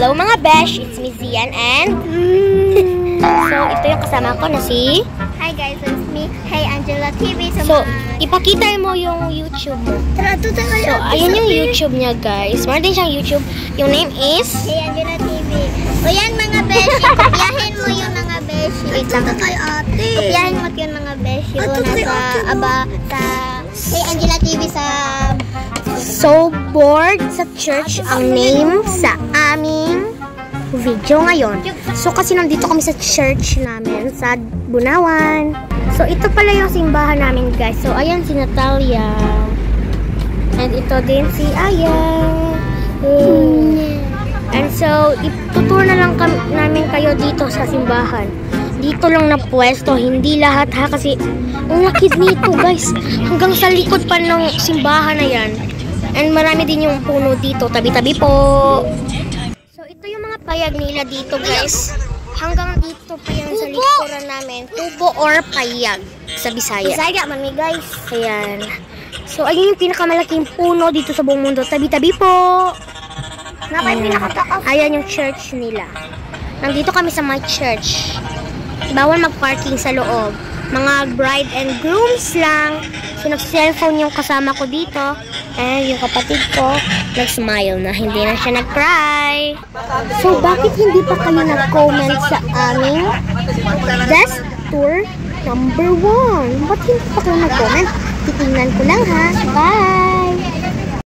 Hello mga besh, it's me Zian and so ito yung kasama ko na si Hi guys, it's me. Hey Angela TV. So, ipakita mo yung YouTube mo. So, ayun yung YouTube niya guys. Meron din siyang YouTube. Yung name is Hey Angela TV. O yan mga beshi, kopyahin mo yung mga beshi. Wait lang. Kopyahin mo yung mga beshi ko sa Hey Angela TV sa So Bored sa Church ang name sa aming video ngayon. So kasi nandito kami sa church namin sa Bunawan. So ito pala yung simbahan namin guys. So ayan si Natalia. And ito din si Aya. And so itutur na lang namin kayo dito sa simbahan. Dito lang na pwesto, hindi lahat ha kasi ang laki nito guys. Hanggang sa likod pa ng simbahan na yan. And marami din yung puno dito, tabi-tabi po. So ito yung mga payag nila dito guys. Hanggang dito pa yan sa likuran namin. Tubo or payag sa Bisaya. Bisaya mami guys. Ayan. So ayun yung pinakamalaking puno dito sa buong mundo. Tabi-tabi po. Ayan yung church nila. Nandito kami sa my church. Bawal mag-parking sa loob. Mga bride and grooms lang. So nag-cellphone yung kasama ko dito. And yung kapatid ko, nag-smile na. Hindi na siya nag-cry. So, bakit hindi pa kayo nag-comment sa aming Best Tour #1? Ba't hindi pa kayo nag-comment? Titingnan ko lang ha. Bye!